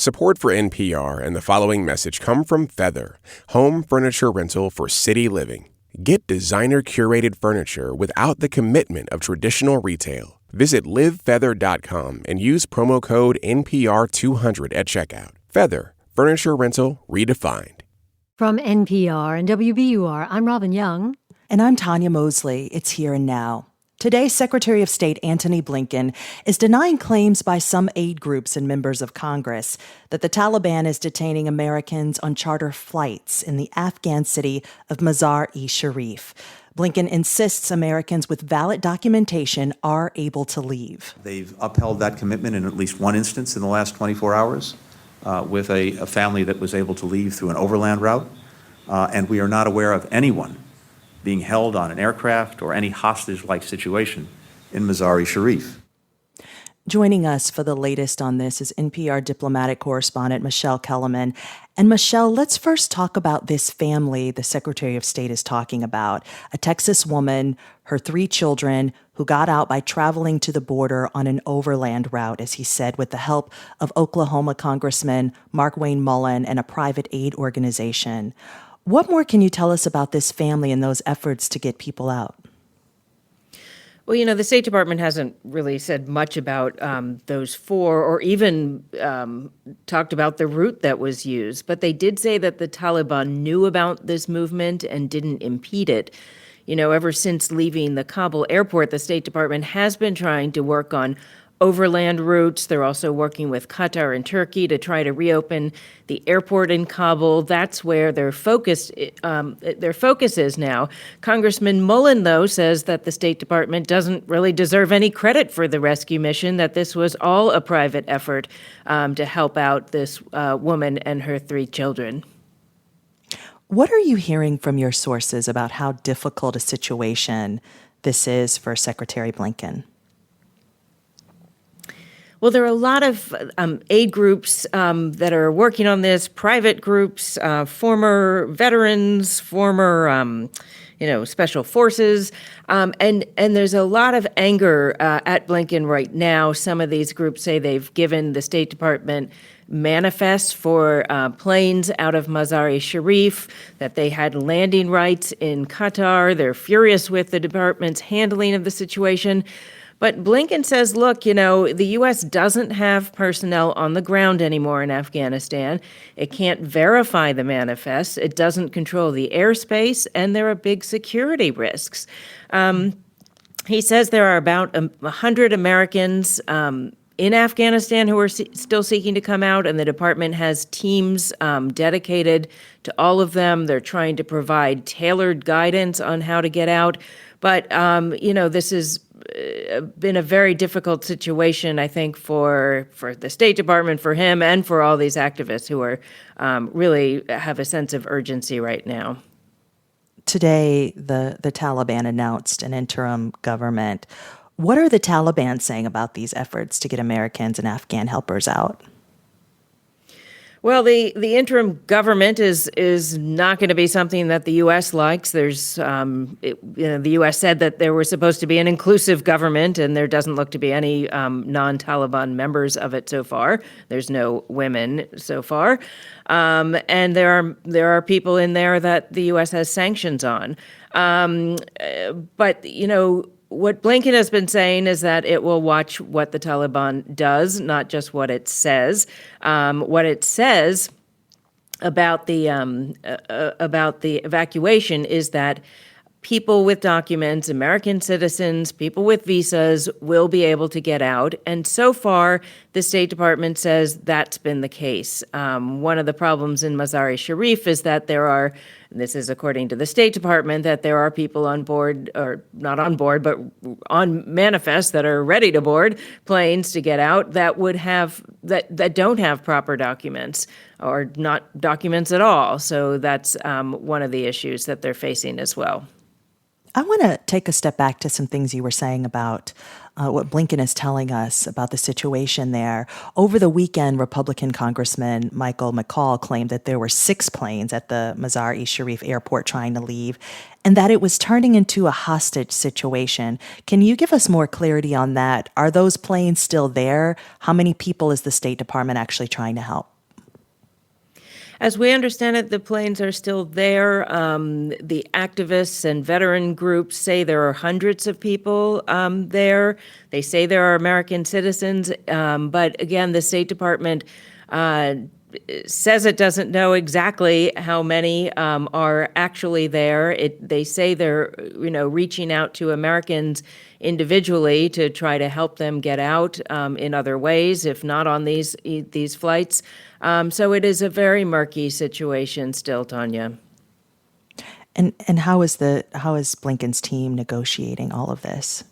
Support for NPR and the following message come from Feather, home furniture rental for city living. Get designer-curated furniture without the commitment of traditional retail. Visit livefeather.com and use promo code NPR200 at checkout. Feather, furniture rental redefined. From NPR and WBUR, I'm Robin Young. And I'm Tanya Mosley. It's Here and Now. Today, Secretary of State Antony Blinken is denying claims by some aid groups and members of Congress that the Taliban is detaining Americans on charter flights in the Afghan city of Mazar-e-Sharif. Blinken insists Americans with valid documentation are able to leave. They've upheld that commitment in at least one instance in the last 24 hours with a family that was able to leave through an overland route. And we are not aware of anyone being held on an aircraft or any hostage-like situation in Mazar-e-Sharif. Joining us for the latest on this is NPR diplomatic correspondent Michelle Kellerman. And Michelle, let's first talk about this family the Secretary of State is talking about. A Texas woman, her 3 children, who got out by traveling to the border on an overland route, as he said, with the help of Oklahoma Congressman Markwayne Mullin and a private aid organization. What more can you tell us about this family and those efforts to get people out? Well, you know, the State Department hasn't really said much about those 4 or even talked about the route that was used. But they did say that the Taliban knew about this movement and didn't impede it. You know, ever since leaving the Kabul airport, the State Department has been trying to work on overland routes. They're also working with Qatar and Turkey to try to reopen the airport in Kabul. That's where their focus is now. Congressman Mullin, though, says that the State Department doesn't really deserve any credit for the rescue mission, that this was all a private effort to help out this woman and her 3 children. What are you hearing from your sources about how difficult a situation this is for Secretary Blinken? Well, there are a lot of aid groups that are working on this, private groups, former veterans, former, special forces. And there's a lot of anger at Blinken right now. Some of these groups say they've given the State Department manifests for planes out of Mazar-e-Sharif, that they had landing rights in Qatar. They're furious with the department's handling of the situation. But Blinken says, look, you know, the U.S. doesn't have personnel on the ground anymore in Afghanistan. It can't verify the manifests. It doesn't control the airspace, and there are big security risks. He says there are about 100 Americans in Afghanistan who are still seeking to come out, and the department has teams dedicated to all of them. They're trying to provide tailored guidance on how to get out. But, this has been a very difficult situation, I think, for the State Department, for him, and for all these activists who are really have a sense of urgency right now. Today, the Taliban announced an interim government. What are the Taliban saying about these efforts to get Americans and Afghan helpers out? Well, the interim government is not going to be something that the U.S. likes. There's, the U.S. said that there was supposed to be an inclusive government, and there doesn't look to be any non-Taliban members of it so far. There's no women so far, and there are people in there that the U.S. has sanctions on. But what Blinken has been saying is that it will watch what the Taliban does, not just what it says. What it says about the evacuation is that people with documents, American citizens, people with visas will be able to get out. And so far, the State Department says that's been the case. One of the problems in Mazar-e-Sharif is that there are, and this is according to the State Department, that there are people on board, or not on board, but on manifests that are ready to board planes to get out that would have, that don't have proper documents or not documents at all. So that's one of the issues that they're facing as well. I want to take a step back to some things you were saying about what Blinken is telling us about the situation there. Over the weekend, Republican Congressman Michael McCall claimed that there were 6 planes at the Mazar-e-Sharif airport trying to leave, and that it was turning into a hostage situation. Can you give us more clarity on that? Are those planes still there? How many people is the State Department actually trying to help? As we understand it, the planes are still there. The activists and veteran groups say there are hundreds of people there. They say there are American citizens, but again, the State Department says it doesn't know exactly how many are actually there. They say they're, reaching out to Americans individually to try to help them get out in other ways, if not on these flights. So it is a very murky situation still, Tanya. And how is Blinken's team negotiating all of this?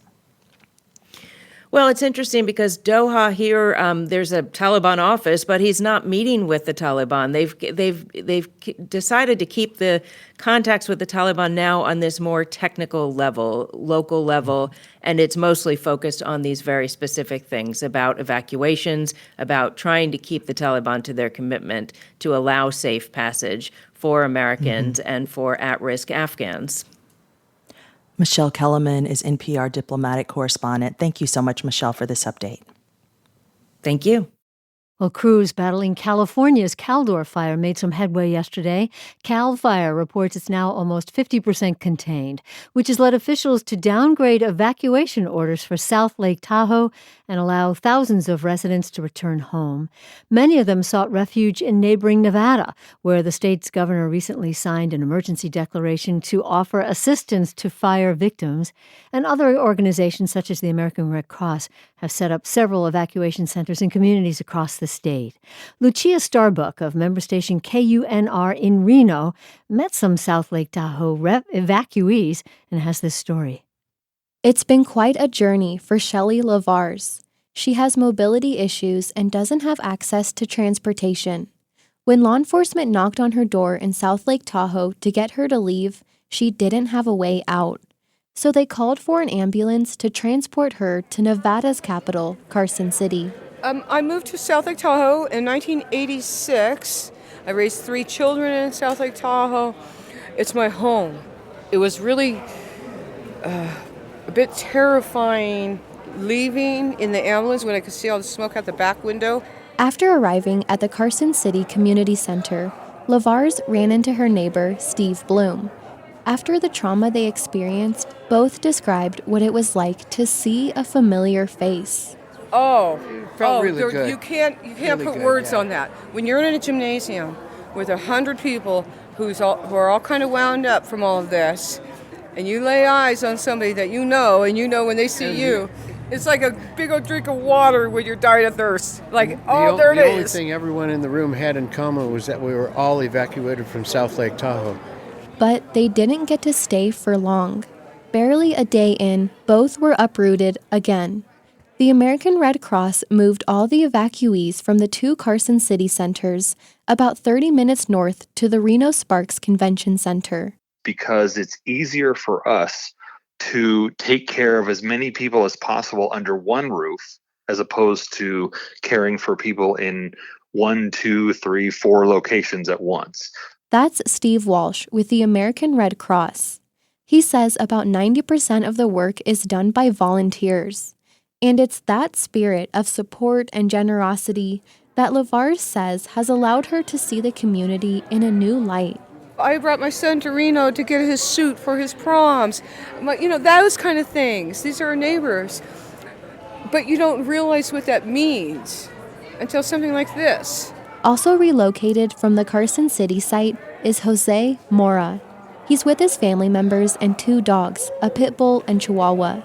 Well, it's interesting because Doha here, there's a Taliban office, but he's not meeting with the Taliban. They've decided to keep the contacts with the Taliban now on this more technical level, local level, and it's mostly focused on these very specific things about evacuations, about trying to keep the Taliban to their commitment to allow safe passage for Americans and for at-risk Afghans. Michelle Kellerman is NPR diplomatic correspondent. Thank you so much, Michelle, for this update. Thank you. Well, crews battling California's Caldor fire made some headway yesterday. Cal Fire reports it's now almost 50% contained, which has led officials to downgrade evacuation orders for South Lake Tahoe and allow thousands of residents to return home. Many of them sought refuge in neighboring Nevada, where the state's governor recently signed an emergency declaration to offer assistance to fire victims. And other organizations, such as the American Red Cross, have set up several evacuation centers in communities across the state. Lucia Starbuck of member station KUNR in Reno met some South Lake Tahoe evacuees and has this story. It's been quite a journey for Shelley Lavars. She has mobility issues and doesn't have access to transportation. When law enforcement knocked on her door in South Lake Tahoe to get her to leave, she didn't have a way out. So they called for an ambulance to transport her to Nevada's capital, Carson City. I moved to South Lake Tahoe in 1986. I raised 3 children in South Lake Tahoe. It's my home. It was really a bit terrifying leaving in the ambulance when I could see all the smoke out the back window. After arriving at the Carson City Community Center, Lavars ran into her neighbor, Steve Bloom. After the trauma they experienced, both described what it was like to see a familiar face. Felt really good. You can't Really put good, words yeah. on that. When you're in a gymnasium with 100 people who are all kind of wound up from all of this, and you lay eyes on somebody that you know, and you know when they see you, it's like a big old drink of water when you're dying of thirst. Like, there it is. The only thing everyone in the room had in common was that we were all evacuated from South Lake Tahoe. But they didn't get to stay for long. Barely a day in, both were uprooted again. The American Red Cross moved all the evacuees from the 2 Carson City centers about 30 minutes north to the Reno Sparks Convention Center. Because it's easier for us to take care of as many people as possible under one roof, as opposed to caring for people in 1, 2, 3, 4 locations at once. That's Steve Walsh with the American Red Cross. He says about 90% of the work is done by volunteers. And it's that spirit of support and generosity that Lavars says has allowed her to see the community in a new light. I brought my son to Reno to get his suit for his proms. Those kind of things. These are our neighbors. But you don't realize what that means until something like this. Also relocated from the Carson City site is Jose Mora. He's with his family members and 2 dogs, a pit bull and chihuahua.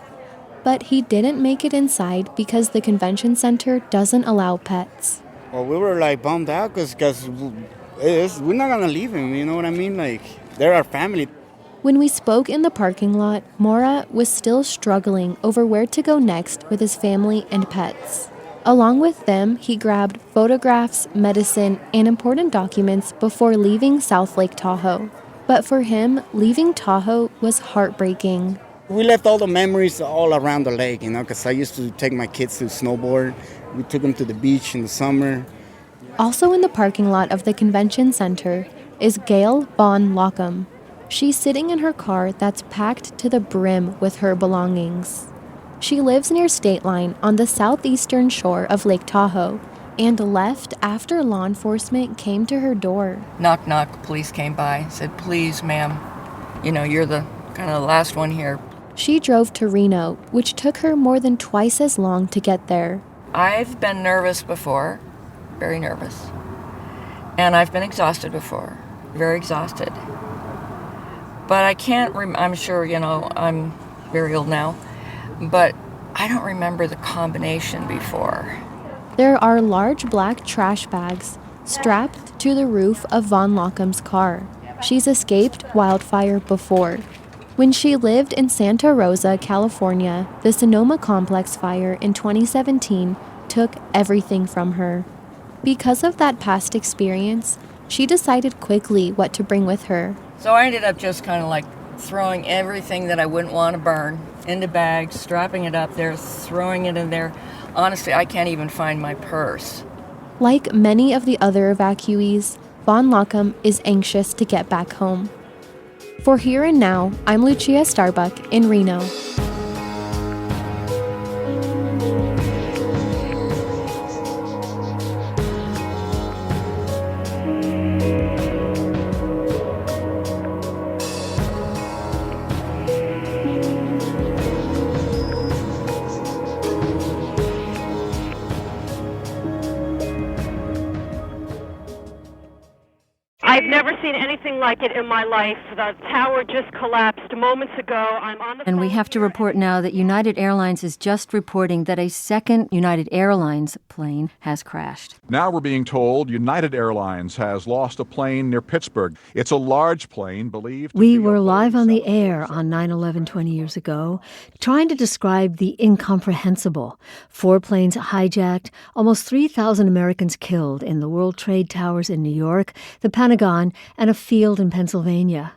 But he didn't make it inside because the convention center doesn't allow pets. Well, we were bummed out because we're not going to leave him, you know what I mean? They're our family. When we spoke in the parking lot, Mora was still struggling over where to go next with his family and pets. Along with them, he grabbed photographs, medicine, and important documents before leaving South Lake Tahoe. But for him, leaving Tahoe was heartbreaking. We left all the memories all around the lake, because I used to take my kids to snowboard. We took them to the beach in the summer. Also in the parking lot of the convention center is Gail Vaughn Lockham. She's sitting in her car that's packed to the brim with her belongings. She lives near State Line on the southeastern shore of Lake Tahoe and left after law enforcement came to her door. Knock, knock, police came by, said, please, ma'am, you're the kind of the last one here. She drove to Reno, which took her more than twice as long to get there. I've been nervous before, very nervous. And I've been exhausted before, very exhausted. But I can't, I'm sure, I'm very old now, but I don't remember the combination before. There are large black trash bags strapped to the roof of Von Lockham's car. She's escaped wildfire before. When she lived in Santa Rosa, California, the Sonoma Complex fire in 2017 took everything from her. Because of that past experience, she decided quickly what to bring with her. So I ended up just kind of like throwing everything that I wouldn't want to burn into bags, strapping it up there, throwing it in there. Honestly, I can't even find my purse. Like many of the other evacuees, Von Lockham is anxious to get back home. For Here and Now, I'm Lucia Starbuck in Reno. I've never seen anything like it in my life. The tower just collapsed moments ago. I'm on the And we have to report now that United Airlines is just reporting that a second United Airlines plane has crashed. Now we're being told United Airlines has lost a plane near Pittsburgh. It's a large plane believed to We be were a live on the Boeing air on 9/11 20 years ago, trying to describe the incomprehensible. 4 planes hijacked, almost 3,000 Americans killed in the World Trade Towers in New York, the Pentagon, and a field in Pennsylvania.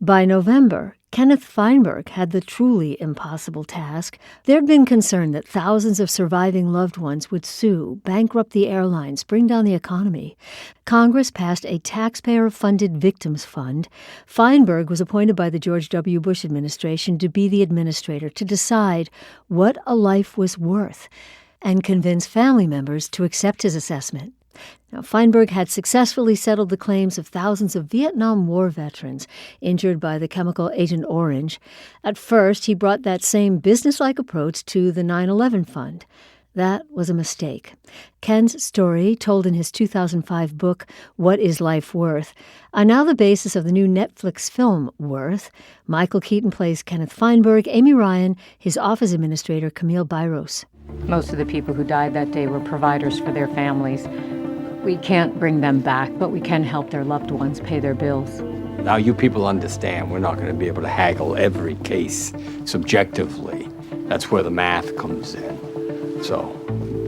By November, Kenneth Feinberg had the truly impossible task. There'd been concern that thousands of surviving loved ones would sue, bankrupt the airlines, bring down the economy. Congress passed a taxpayer-funded victims fund. Feinberg was appointed by the George W. Bush administration to be the administrator to decide what a life was worth and convince family members to accept his assessment. Now, Feinberg had successfully settled the claims of thousands of Vietnam War veterans injured by the chemical Agent Orange. At first, he brought that same businesslike approach to the 9/11 fund. That was a mistake. Ken's story, told in his 2005 book, What is Life Worth?, are now the basis of the new Netflix film, Worth. Michael Keaton plays Kenneth Feinberg, Amy Ryan, his office administrator, Camille Byros. Most of the people who died that day were providers for their families. We can't bring them back, but we can help their loved ones pay their bills. Now you people understand we're not going to be able to haggle every case subjectively. That's where the math comes in. So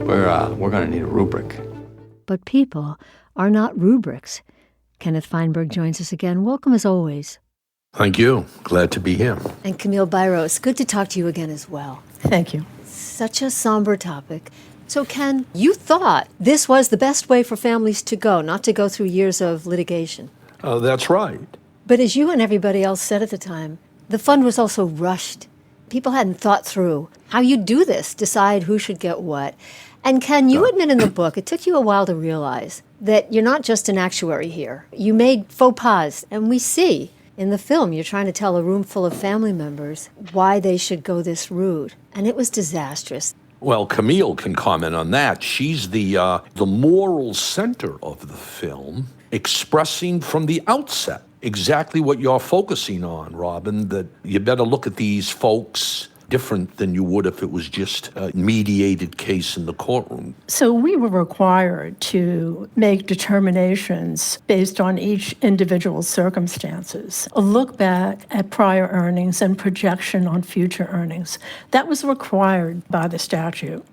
we're going to need a rubric. But people are not rubrics. Kenneth Feinberg joins us again. Welcome as always. Thank you. Glad to be here. And Camille Byros, good to talk to you again as well. Thank you. Such a somber topic. So, Ken, you thought this was the best way for families to go, not to go through years of litigation. That's right. But as you and everybody else said at the time, the fund was also rushed. People hadn't thought through how you do this, decide who should get what. And Ken, you admit in the book, it took you a while to realize that you're not just an actuary here. You made faux pas, and we see in the film you're trying to tell a room full of family members why they should go this route. And it was disastrous. Well, Camille can comment on that. She's the moral center of the film, expressing from the outset exactly what you're focusing on, Robin, that you better look at these folks different than you would if it was just a mediated case in the courtroom. So we were required to make determinations based on each individual's circumstances, a look back at prior earnings and projection on future earnings. That was required by the statute.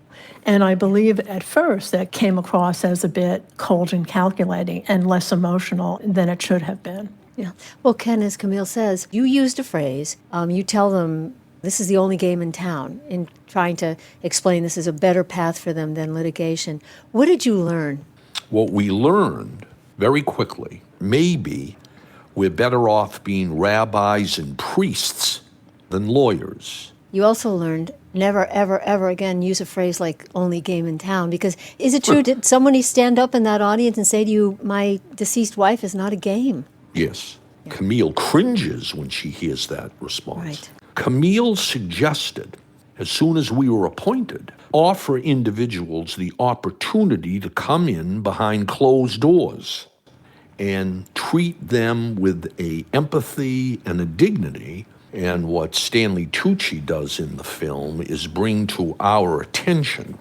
And I believe at first that came across as a bit cold and calculating and less emotional than it should have been. Yeah. Well, Ken, as Camille says, you used a phrase. You tell them this is the only game in town in trying to explain this is a better path for them than litigation. What did you learn? What we learned very quickly, maybe we're better off being rabbis and priests than lawyers. You also learned never, ever, ever again use a phrase like only game in town, because is it true, did somebody stand up in that audience and say to you, my deceased wife is not a game? Yes. Yeah. Camille cringes when she hears that response. Right. Camille suggested, as soon as we were appointed, offer individuals the opportunity to come in behind closed doors and treat them with a empathy and a dignity. And what Stanley Tucci does in the film is bring to our attention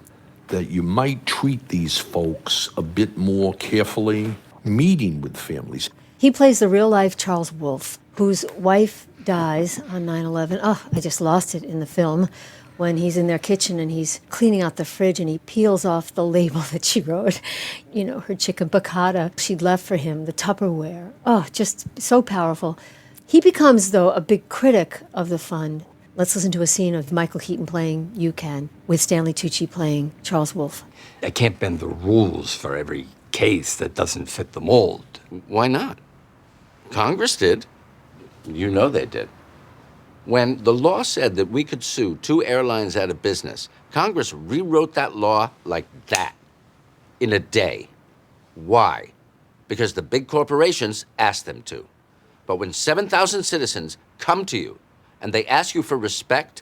that you might treat these folks a bit more carefully, meeting with families. He plays the real-life Charles Wolfe, whose wife dies on 9/11. Oh, I just lost it in the film when he's in their kitchen and he's cleaning out the fridge and he peels off the label that she wrote, you know, her chicken piccata she'd left for him, the Tupperware. Oh, just so powerful. He becomes, though, a big critic of the fund. Let's listen to a scene of Michael Keaton playing You Can, with Stanley Tucci playing Charles Wolfe. I can't bend the rules for every case that doesn't fit the mold. Why not? Congress did. You know they did. When the law said that we could sue 2 airlines out of business, Congress rewrote that law like that, in a day. Why? Because the big corporations asked them to. But when 7,000 citizens come to you and they ask you for respect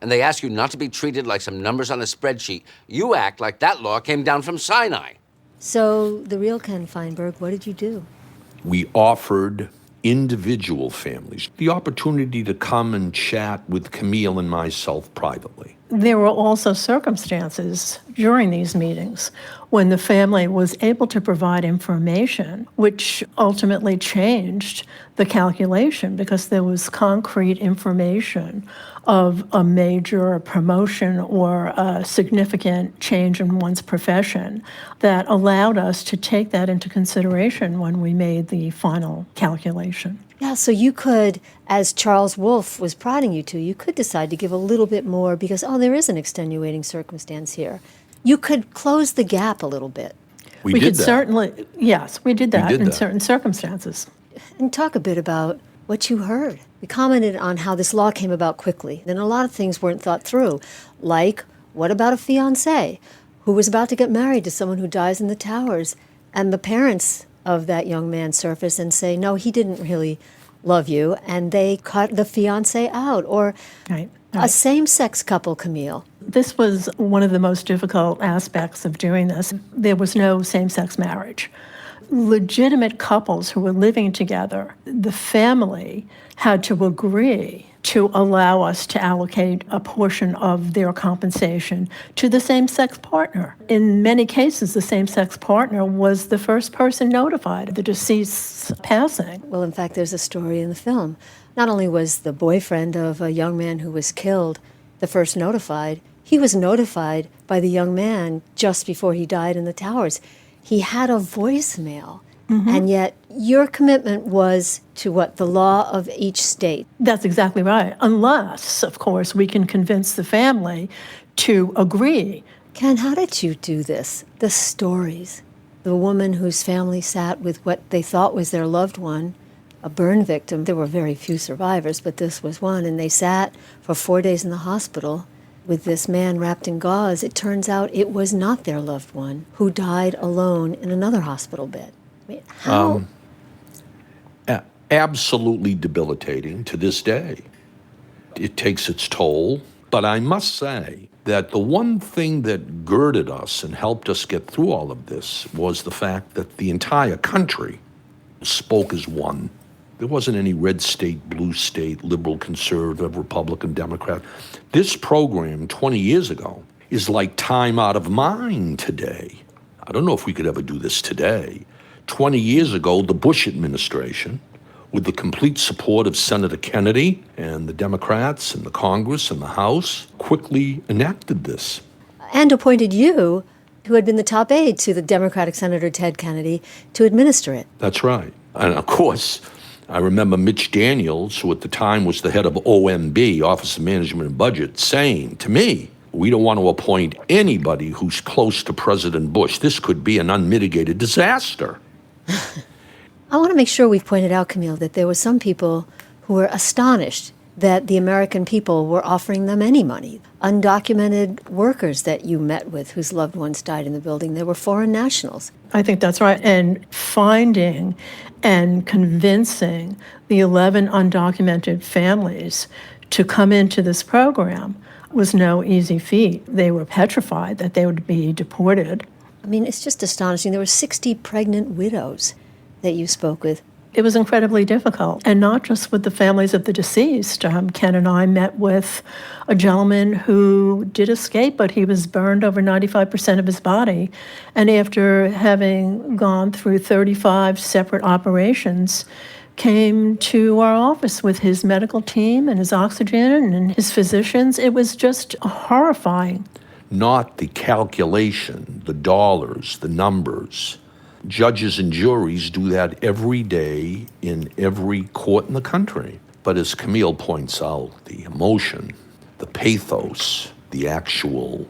and they ask you not to be treated like some numbers on a spreadsheet, you act like that law came down from Sinai. So, the real Ken Feinberg, what did you do? We offered individual families the opportunity to come and chat with Camille and myself privately. There were also circumstances during these meetings when the family was able to provide information which ultimately changed the calculation because there was concrete information of a major promotion or a significant change in one's profession that allowed us to take that into consideration when we made the final calculation. Yeah, so you could, as Charles Wolfe was prodding you to, you could decide to give a little bit more because, oh, there is an extenuating circumstance here. You could close the gap a little bit. We did could that. Certainly, yes, we did that in certain circumstances. And talk a bit about what you heard. We commented on how this law came about quickly. Then a lot of things weren't thought through, like what about a fiancé who was about to get married to someone who dies in the towers, and the parents of that young man surface and say, no, he didn't really love you, and they cut the fiancé out, or a same-sex couple, Camille. This was one of the most difficult aspects of doing this. There was no same-sex marriage. Legitimate couples who were living together, the family had to agree to allow us to allocate a portion of their compensation to the same-sex partner. In many cases, the same-sex partner was the first person notified of the deceased's passing. Well, in fact, there's a story in the film. Not only was the boyfriend of a young man who was killed the first notified, he was notified by the young man just before he died in the towers. He had a voicemail. Mm-hmm. And yet your commitment was to what? The law of each state. That's exactly right. Unless, of course, we can convince the family to agree. Ken, how did you do this? The stories. The woman whose family sat with what they thought was their loved one, a burn victim. There were very few survivors, but this was one. And they sat for 4 days in the hospital with this man wrapped in gauze. It turns out it was not their loved one who died alone in another hospital bed. I mean, how? Absolutely debilitating to this day. It takes its toll, but I must say that the one thing that girded us and helped us get through all of this was the fact that the entire country spoke as one. There wasn't any red state, blue state, liberal, conservative, Republican, Democrat. This program 20 years ago is like time out of mind today. I don't know if we could ever do this today. 20 years ago, the Bush administration, with the complete support of Senator Kennedy and the Democrats and the Congress and the House, quickly enacted this. And appointed you, who had been the top aide to the Democratic Senator Ted Kennedy, to administer it. That's right. And of course, I remember Mitch Daniels, who at the time was the head of OMB, Office of Management and Budget, saying to me, we don't want to appoint anybody who's close to President Bush. This could be an unmitigated disaster. I want to make sure we've pointed out, Camille, that there were some people who were astonished that the American people were offering them any money. Undocumented workers that you met with whose loved ones died in the building, they were foreign nationals. I think that's right. And finding and convincing the 11 undocumented families to come into this program was no easy feat. They were petrified that they would be deported. I mean, it's just astonishing. There were 60 pregnant widows that you spoke with. It was incredibly difficult, and not just with the families of the deceased. Ken and I met with a gentleman who did escape, but he was burned over 95% of his body. And after having gone through 35 separate operations, came to our office with his medical team and his oxygen and his physicians. It was just horrifying. Not the calculation, the dollars, the numbers. Judges and juries do that every day in every court in the country. But as Camille points out, the emotion, the pathos, the actual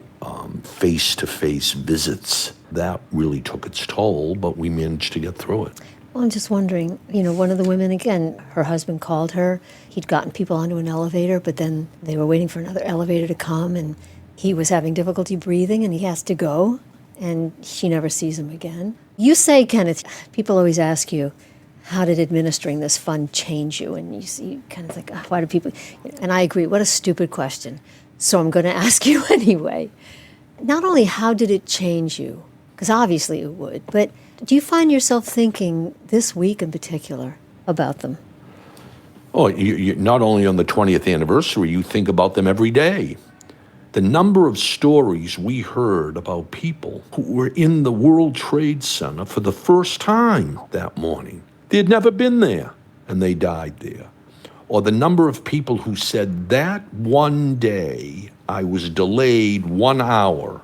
face-to-face visits, that really took its toll, but we managed to get through it. Well, I'm just wondering, one of the women, again, her husband called her. He'd gotten people onto an elevator, but then they were waiting for another elevator to come, and he was having difficulty breathing, and he has to go, and she never sees him again. You say, Kenneth, people always ask you, how did administering this fund change you? And you kind of think, why do people... And I agree, what a stupid question. So I'm going to ask you anyway. Not only how did it change you, because obviously it would, but do you find yourself thinking this week in particular about them? Oh, you not only on the 20th anniversary, you think about them every day. The number of stories we heard about people who were in the World Trade Center for the first time that morning. They had never been there, and they died there. Or the number of people who said, that one day I was delayed 1 hour.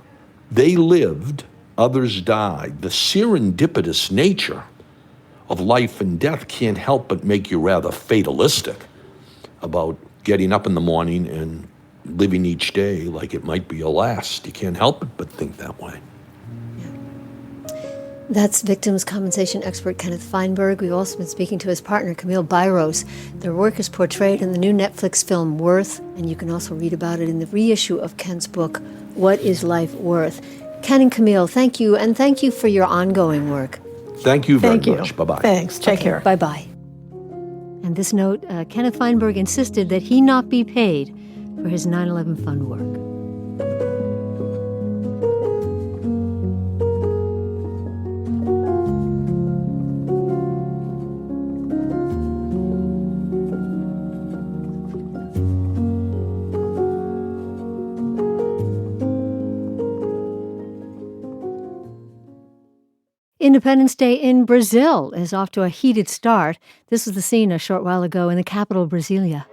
They lived, others died. The serendipitous nature of life and death can't help but make you rather fatalistic about getting up in the morning and living each day like it might be your last. You can't help it but think that way. That's victims' compensation expert Kenneth Feinberg. We've also been speaking to his partner, Camille Byros. Their work is portrayed in the new Netflix film Worth, and you can also read about it in the reissue of Ken's book, What is Life Worth? Ken and Camille, thank you, and thank you for your ongoing work. Thank you very much. Bye-bye. Thanks. Take care. Bye-bye. And this note, Kenneth Feinberg insisted that he not be paid for his 9/11 fund work. Independence Day in Brazil is off to a heated start. This was the scene a short while ago in the capital, Brasilia.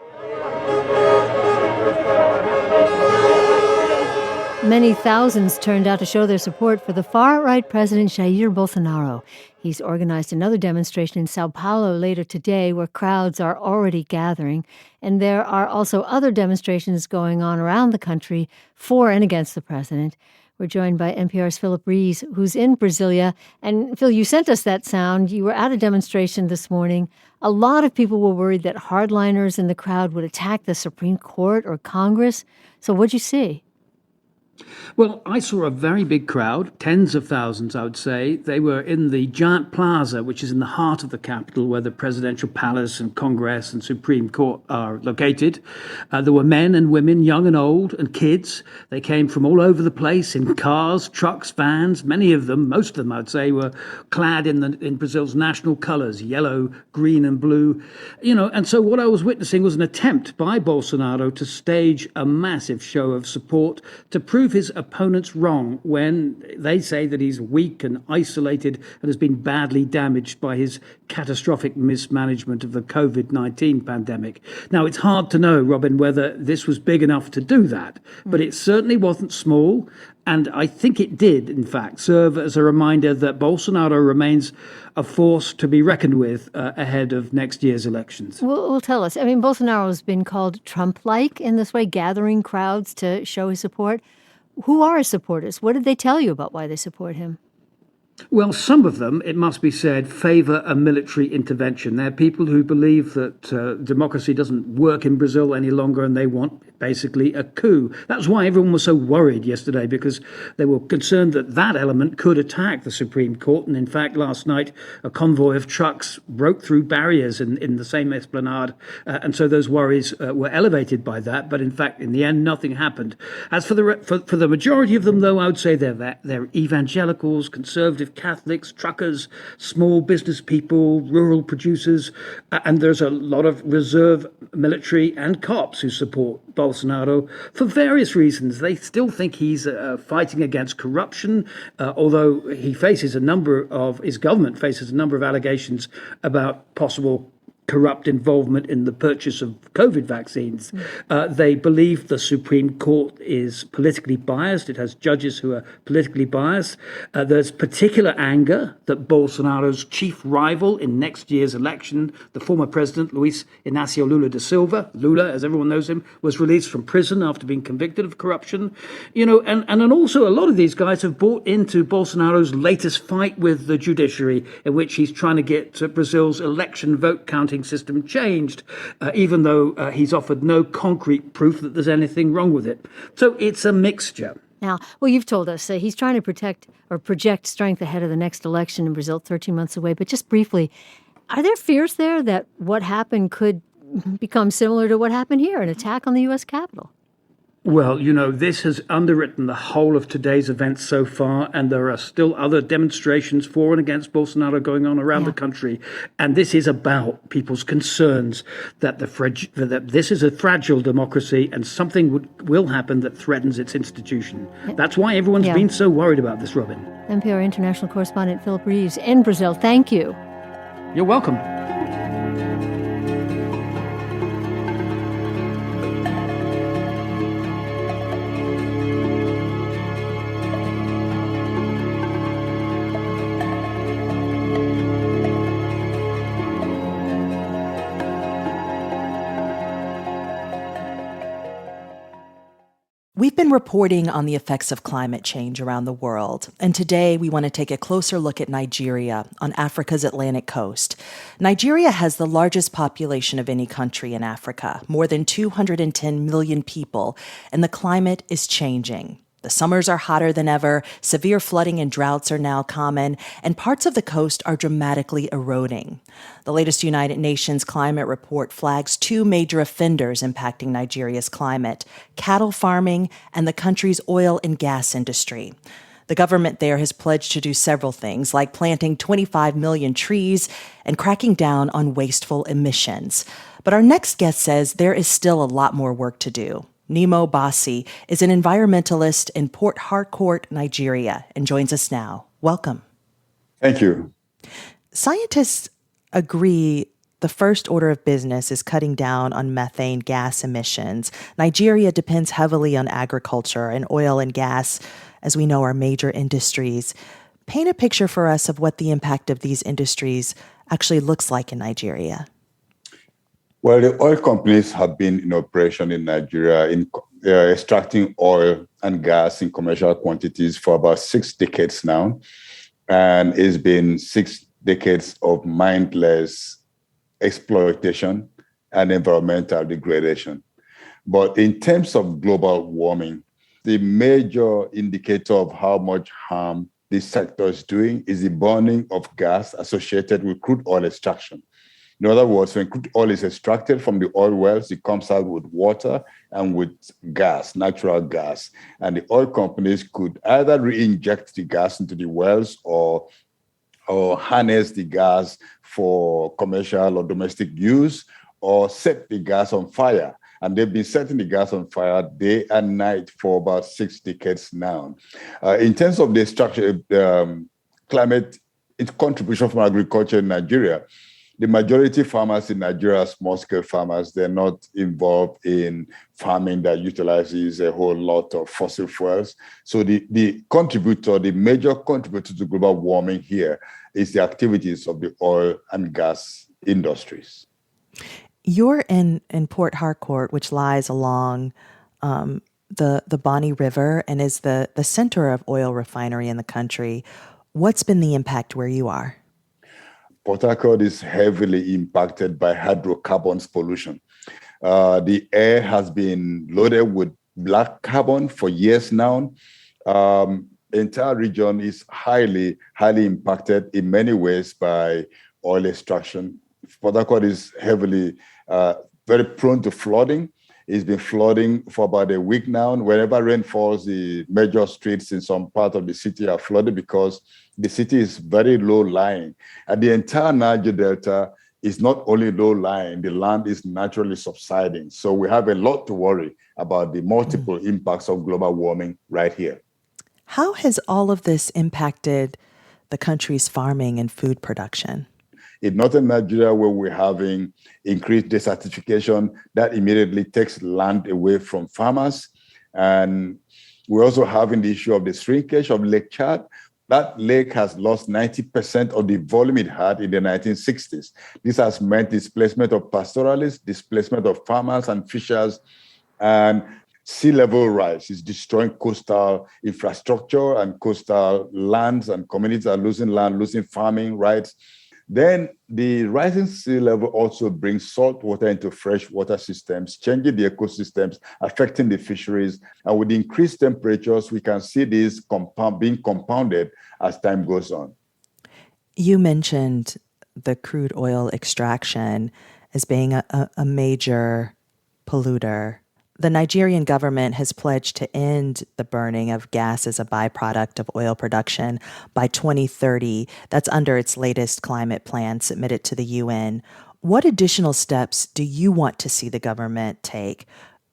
Many thousands turned out to show their support for the far-right President Jair Bolsonaro. He's organized another demonstration in Sao Paulo later today where crowds are already gathering. And there are also other demonstrations going on around the country for and against the president. We're joined by NPR's Philip Rees, who's in Brasilia. And Phil, you sent us that sound. You were at a demonstration this morning. A lot of people were worried that hardliners in the crowd would attack the Supreme Court or Congress. So what'd you see? Well, I saw a very big crowd, tens of thousands, I would say. They were in the giant plaza, which is in the heart of the capital, where the presidential palace and Congress and Supreme Court are located. There were men and women, young and old, and kids. They came from all over the place in cars, trucks, vans. Many of them, most of them, I would say, were clad in Brazil's national colors, yellow, green, and blue. And so what I was witnessing was an attempt by Bolsonaro to stage a massive show of support to prove prove his opponents wrong when they say that he's weak and isolated and has been badly damaged by his catastrophic mismanagement of the COVID-19 pandemic. Now, it's hard to know, Robin, whether this was big enough to do that, but it certainly wasn't small. And I think it did, in fact, serve as a reminder that Bolsonaro remains a force to be reckoned with ahead of next year's elections. Well, tell us. I mean, Bolsonaro has been called Trump-like in this way, gathering crowds to show his support. Who are his supporters? What did they tell you about why they support him? Well, some of them, it must be said, favor a military intervention. They're people who believe that democracy doesn't work in Brazil any longer and they want basically a coup. That's why everyone was so worried yesterday, because they were concerned that that element could attack the Supreme Court. And in fact, last night, a convoy of trucks broke through barriers in the same esplanade. And so those worries were elevated by that. But in fact, in the end, nothing happened. As for the majority of them, though, I would say they're evangelicals, conservative Catholics, truckers, small business people, rural producers, and there's a lot of reserve military and cops who support Bolsonaro for various reasons. They still think he's fighting against corruption, although his government faces a number of allegations about possible corrupt involvement in the purchase of COVID vaccines. They believe the Supreme Court is politically biased. It has judges who are politically biased. There's particular anger that Bolsonaro's chief rival in next year's election, the former president, Luis Inácio Lula da Silva, Lula, as everyone knows him, was released from prison after being convicted of corruption. And also a lot of these guys have bought into Bolsonaro's latest fight with the judiciary, in which he's trying to get Brazil's election vote counting system changed, even though he's offered no concrete proof that there's anything wrong with it. So it's a mixture. Now, well, you've told us he's trying to project strength ahead of the next election in Brazil, 13 months away. But just briefly, are there fears there that what happened could become similar to what happened here, an attack on the U.S. Capitol? Well, this has underwritten the whole of today's events so far, and there are still other demonstrations for and against Bolsonaro going on around the country. And this is about people's concerns that this is a fragile democracy and something will happen that threatens its institution. That's why everyone's been so worried about this, Robin. NPR international correspondent Philip Reeves in Brazil. Thank you. You're welcome. We've been reporting on the effects of climate change around the world, and today we want to take a closer look at Nigeria on Africa's Atlantic coast. Nigeria has the largest population of any country in Africa, more than 210 million people, and the climate is changing. The summers are hotter than ever, severe flooding and droughts are now common, and parts of the coast are dramatically eroding. The latest United Nations climate report flags two major offenders impacting Nigeria's climate: cattle farming and the country's oil and gas industry. The government there has pledged to do several things, like planting 25 million trees and cracking down on wasteful emissions. But our next guest says there is still a lot more work to do. Nemo Bassi is an environmentalist in Port Harcourt, Nigeria, and joins us now. Welcome. Thank you. Scientists agree the first order of business is cutting down on methane gas emissions. Nigeria depends heavily on agriculture, and oil and gas, as we know, are major industries. Paint a picture for us of what the impact of these industries actually looks like in Nigeria. Well, the oil companies have been in operation in Nigeria in extracting oil and gas in commercial quantities for about 6 decades now. And it's been 6 decades of mindless exploitation and environmental degradation. But in terms of global warming, the major indicator of how much harm this sector is doing is the burning of gas associated with crude oil extraction. In other words, when crude oil is extracted from the oil wells, it comes out with water and with gas, natural gas. And the oil companies could either re-inject the gas into the wells or harness the gas for commercial or domestic use, or set the gas on fire. And they've been setting the gas on fire day and night for about 6 decades now. In terms of the structure, climate contribution from agriculture in Nigeria, the majority farmers in Nigeria are small-scale farmers. They're not involved in farming that utilizes a whole lot of fossil fuels. So the major contributor to global warming here is the activities of the oil and gas industries. You're in Port Harcourt, which lies along the Bonny River and is the center of oil refinery in the country. What's been the impact where you are? Port Harcourt is heavily impacted by hydrocarbons pollution. The air has been loaded with black carbon for years now. The entire region is highly impacted in many ways by oil extraction. Port Harcourt is heavily, very prone to flooding. It's been flooding for about a week now. Whenever rain falls, the major streets in some part of the city are flooded because the city is very low-lying. And the entire Niger Delta is not only low-lying, the land is naturally subsiding. So we have a lot to worry about the multiple impacts of global warming right here. How has all of this impacted the country's farming and food production? In northern Nigeria, where we're having increased desertification, that immediately takes land away from farmers. And we're also having the issue of the shrinkage of Lake Chad. That lake has lost 90% of the volume it had in the 1960s. This has meant displacement of pastoralists, displacement of farmers and fishers, and sea level rise is destroying coastal infrastructure and coastal lands, and communities are losing land, losing farming rights. Then the rising sea level also brings salt water into freshwater systems, changing the ecosystems, affecting the fisheries. And with increased temperatures, we can see this being compounded as time goes on. You mentioned the crude oil extraction as being a major polluter. The Nigerian government has pledged to end the burning of gas as a byproduct of oil production by 2030. That's under its latest climate plan submitted to the UN. What additional steps do you want to see the government take?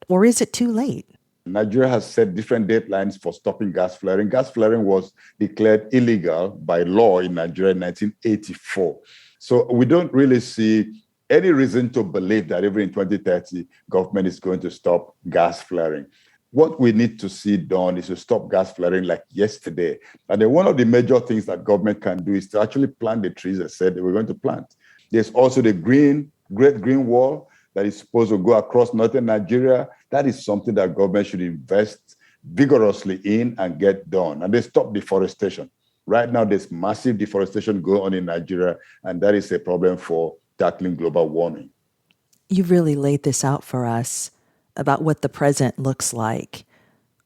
Or is it too late? Nigeria has set different deadlines for stopping gas flaring. Gas flaring was declared illegal by law in Nigeria in 1984. So we don't really see any reason to believe that even in 2030, government is going to stop gas flaring. What we need to see done is to stop gas flaring like yesterday. And then one of the major things that government can do is to actually plant the trees they said they were going to plant. There's also the Great Green Wall that is supposed to go across northern Nigeria. That is something that government should invest vigorously in and get done. And they stop deforestation. Right now, there's massive deforestation going on in Nigeria, and that is a problem for tackling global warming. You've really laid this out for us about what the present looks like.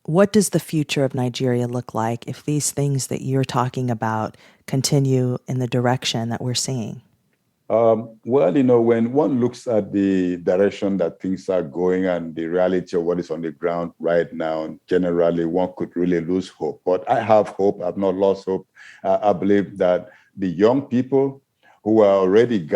What does the future of Nigeria look like if these things that you're talking about continue in the direction that we're seeing? Well, when one looks at the direction that things are going and the reality of what is on the ground right now, generally, one could really lose hope. But I have hope. I've not lost hope. I believe that the young people who are already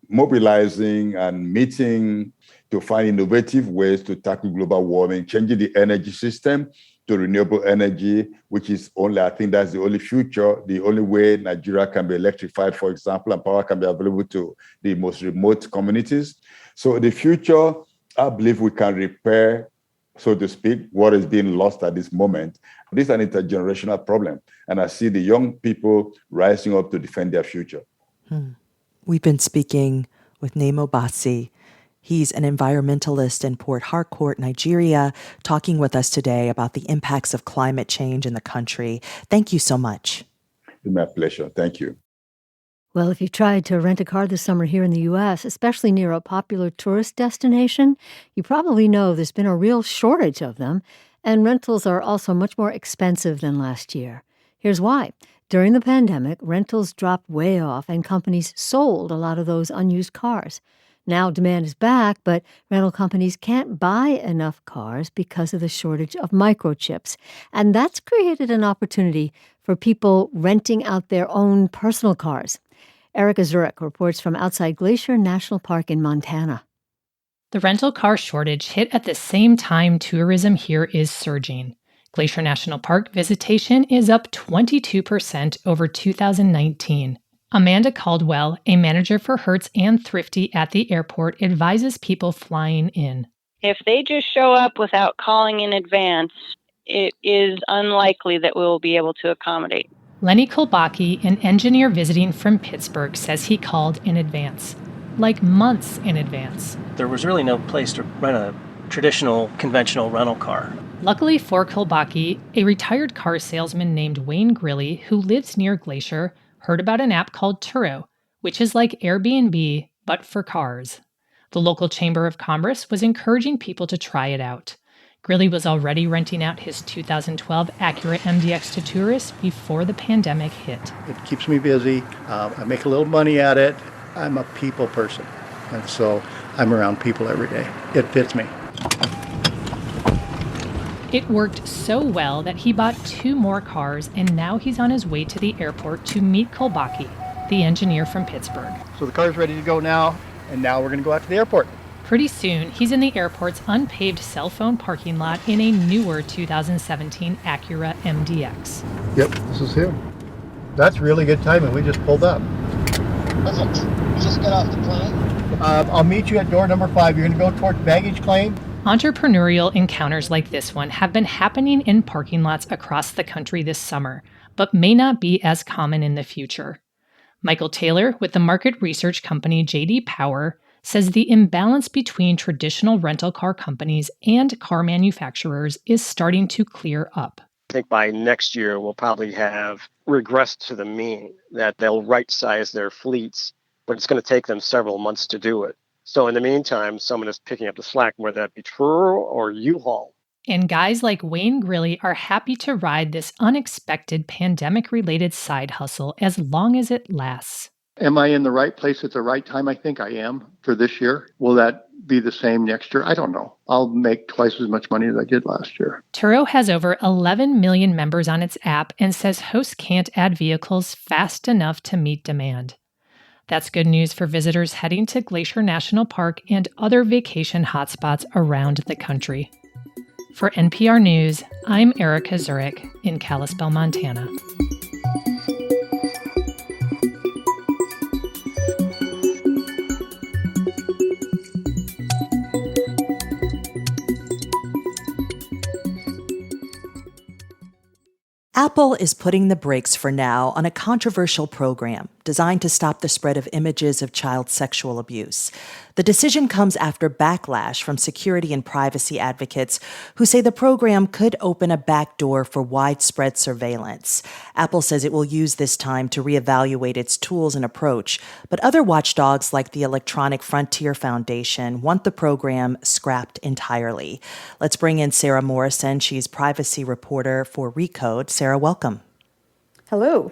mobilizing and meeting to find innovative ways to tackle global warming, changing the energy system to renewable energy, which is only, I think that's the only future, the only way Nigeria can be electrified, for example, and power can be available to the most remote communities. So the future, I believe we can repair, so to speak, what is being lost at this moment. This is an intergenerational problem, and I see the young people rising up to defend their future. We've been speaking with Nemo Bassi. He's an environmentalist in Port Harcourt, Nigeria, talking with us today about the impacts of climate change in the country. Thank you so much. It's my pleasure. Thank you. Well, if you've tried to rent a car this summer here in the U.S., especially near a popular tourist destination, you probably know there's been a real shortage of them, and rentals are also much more expensive than last year. Here's why. During the pandemic, rentals dropped way off and companies sold a lot of those unused cars. Now demand is back, but rental companies can't buy enough cars because of the shortage of microchips. And that's created an opportunity for people renting out their own personal cars. Erica Zurek reports from outside Glacier National Park in Montana. The rental car shortage hit at the same time tourism here is surging. Glacier National Park visitation is up 22% over 2019. Amanda Caldwell, a manager for Hertz and Thrifty at the airport, advises people flying in. If they just show up without calling in advance, it is unlikely that we will be able to accommodate. Lenny Kolbaki, an engineer visiting from Pittsburgh, says he called in advance, like months in advance. There was really no place to rent a traditional, conventional rental car. Luckily for Kolbaki, a retired car salesman named Wayne Grilly, who lives near Glacier, heard about an app called Turo, which is like Airbnb, but for cars. The local Chamber of Commerce was encouraging people to try it out. Grilly was already renting out his 2012 Acura MDX to tourists before the pandemic hit. It keeps me busy. I make a little money at it. I'm a people person, and so I'm around people every day. It fits me. It worked so well that he bought 2 more cars, and now he's on his way to the airport to meet Kolbaki, the engineer from Pittsburgh. So the car's ready to go now, and now we're going to go out to the airport. Pretty soon, he's in the airport's unpaved cell phone parking lot in a newer 2017 Acura MDX. Yep, this is him. That's really good timing. We just pulled up. Perfect. You just got off the plane? I'll meet you at door number 5. You're going to go towards baggage claim. Entrepreneurial encounters like this one have been happening in parking lots across the country this summer, but may not be as common in the future. Michael Taylor with the market research company J.D. Power says the imbalance between traditional rental car companies and car manufacturers is starting to clear up. I think by next year, we'll probably have regressed to the mean, that they'll right-size their fleets, but it's going to take them several months to do it. So in the meantime, someone is picking up the slack, whether that be Truro or U-Haul. And guys like Wayne Grilly are happy to ride this unexpected pandemic-related side hustle as long as it lasts. Am I in the right place at the right time? I think I am for this year. Will that be the same next year? I don't know. I'll make twice as much money as I did last year. Turo has over 11 million members on its app and says hosts can't add vehicles fast enough to meet demand. That's good news for visitors heading to Glacier National Park and other vacation hotspots around the country. For NPR News, I'm Erica Zurich in Kalispell, Montana. Apple is putting the brakes for now on a controversial program designed to stop the spread of images of child sexual abuse. The decision comes after backlash from security and privacy advocates who say the program could open a backdoor for widespread surveillance. Apple says it will use this time to reevaluate its tools and approach, but other watchdogs like the Electronic Frontier Foundation want the program scrapped entirely. Let's bring in Sarah Morrison. She's privacy reporter for Recode. Sarah, welcome. Hello.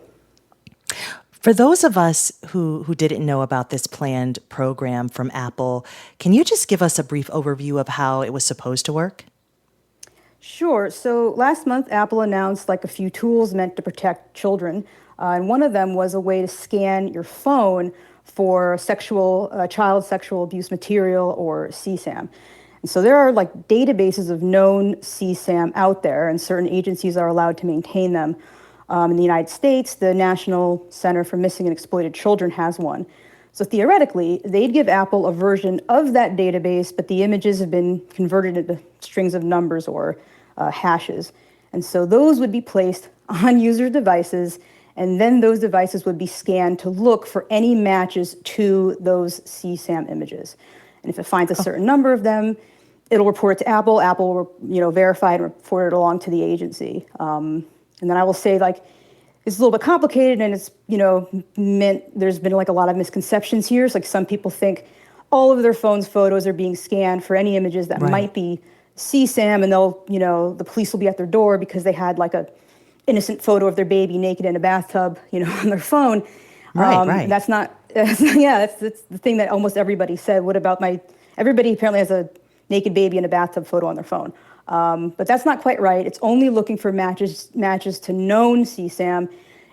For those of us who didn't know about this planned program from Apple, can you just give us a brief overview of how it was supposed to work? Sure. So last month, Apple announced a few tools meant to protect children. And one of them was a way to scan your phone for child sexual abuse material, or CSAM. And so there are databases of known CSAM out there, and certain agencies are allowed to maintain them. In the United States, the National Center for Missing and Exploited Children has one. So theoretically, they'd give Apple a version of that database, but the images have been converted into strings of numbers or hashes. And so those would be placed on user devices, and then those devices would be scanned to look for any matches to those CSAM images. And if it finds a certain number of them, it'll report it to Apple. Apple will, verify and report it along to the agency. And then I will say, it's a little bit complicated, and it's, there's been a lot of misconceptions here. It's some people think all of their phone's photos are being scanned for any images that might be CSAM, and they'll, the police will be at their door because they had a innocent photo of their baby naked in a bathtub, on their phone. Right. That's not, that's the thing that almost everybody said. What about everybody apparently has a naked baby in a bathtub photo on their phone. But that's not quite right. It's only looking for matches to known CSAM.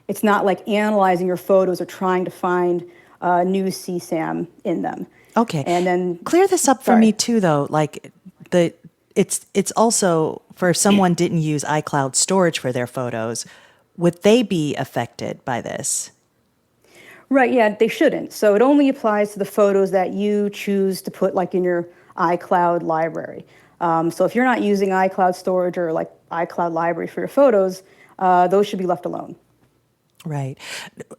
It's not analyzing your photos or trying to find new CSAM in them. Okay. And then clear this up for me too, though. Like it's also for if someone didn't use iCloud storage for their photos, would they be affected by this? Right, yeah, they shouldn't. So it only applies to the photos that you choose to put like in your iCloud library. So if you're not using iCloud storage or like iCloud library for your photos, those should be left alone. Right.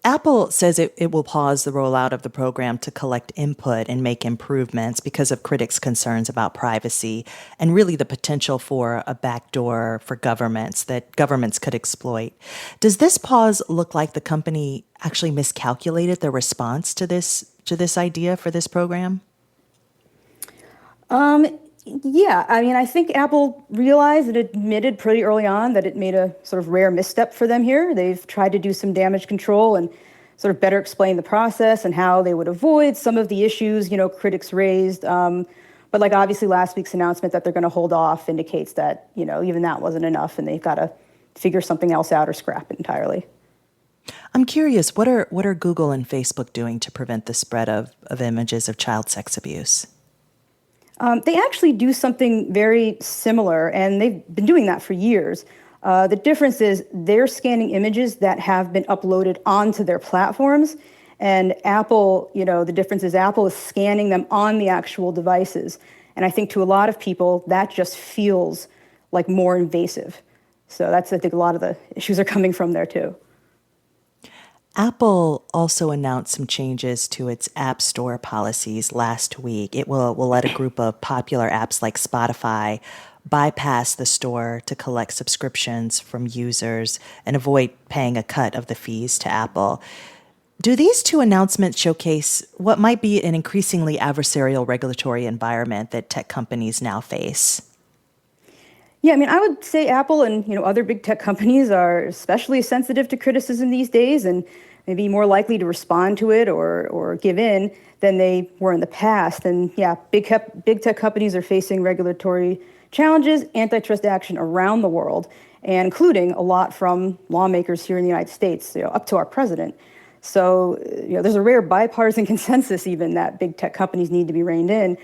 Apple says it will pause the rollout of the program to collect input and make improvements because of critics' concerns about privacy and really the potential for a backdoor for governments that governments could exploit. Does this pause look like the company actually miscalculated their response to this idea for this program? Yeah, I mean, I think Apple realized and admitted pretty early on that it made a sort of rare misstep for them here. They've tried to do some damage control and sort of better explain the process and how they would avoid some of the issues, critics raised. But like obviously last week's announcement that they're going to hold off indicates that, even that wasn't enough and they've got to figure something else out or scrap it entirely. I'm curious, what are Google and Facebook doing to prevent the spread of images of child sex abuse? They actually do something very similar, and they've been doing that for years. The difference is they're scanning images that have been uploaded onto their platforms, and Apple, the difference is Apple is scanning them on the actual devices. And I think to a lot of people, that just feels like more invasive. So I think a lot of the issues are coming from there too. Apple also announced some changes to its App Store policies last week. It will let a group of popular apps like Spotify bypass the store to collect subscriptions from users and avoid paying a cut of the fees to Apple. Do these two announcements showcase what might be an increasingly adversarial regulatory environment that tech companies now face? Yeah, I mean, I would say Apple and other big tech companies are especially sensitive to criticism these days and maybe more likely to respond to it or give in than they were in the past. And yeah, big tech companies are facing regulatory challenges, antitrust action around the world, and including a lot from lawmakers here in the United States, up to our president. So there's a rare bipartisan consensus even that big tech companies need to be reined in.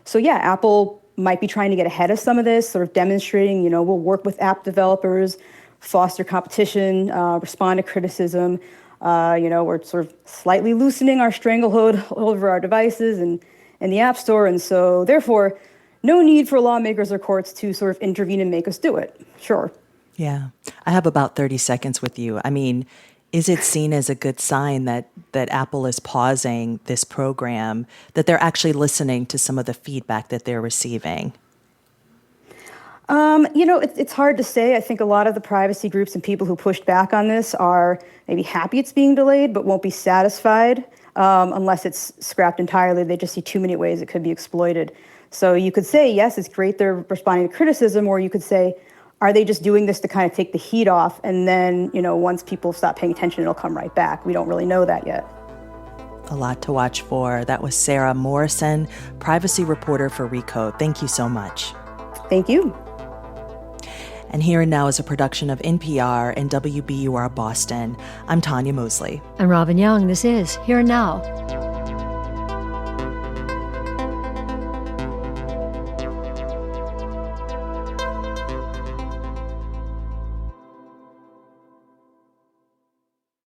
So yeah, Apple might be trying to get ahead of some of this, sort of demonstrating, we'll work with app developers, foster competition, respond to criticism. We're sort of slightly loosening our stranglehold over our devices and the App Store. And so therefore, no need for lawmakers or courts to sort of intervene and make us do it. Sure. Yeah. I have about 30 seconds with you. I mean, is it seen as a good sign that Apple is pausing this program, that they're actually listening to some of the feedback that they're receiving? It's hard to say. I think a lot of the privacy groups and people who pushed back on this are maybe happy it's being delayed, but won't be satisfied unless it's scrapped entirely. They just see too many ways it could be exploited. So you could say, yes, it's great they're responding to criticism, or you could say, are they just doing this to kind of take the heat off? And then, once people stop paying attention, it'll come right back. We don't really know that yet. A lot to watch for. That was Sarah Morrison, privacy reporter for Recode. Thank you so much. Thank you. And Here and Now is a production of NPR and WBUR Boston. I'm Tanya Mosley. I'm Robin Young. This is Here and Now.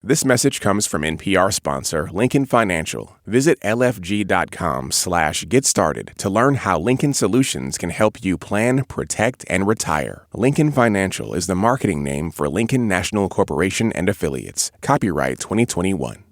This message comes from NPR sponsor Lincoln Financial. Visit lfg.com/getstarted to learn how Lincoln Solutions can help you plan, protect, and retire. Lincoln Financial is the marketing name for Lincoln National Corporation and Affiliates. Copyright 2021.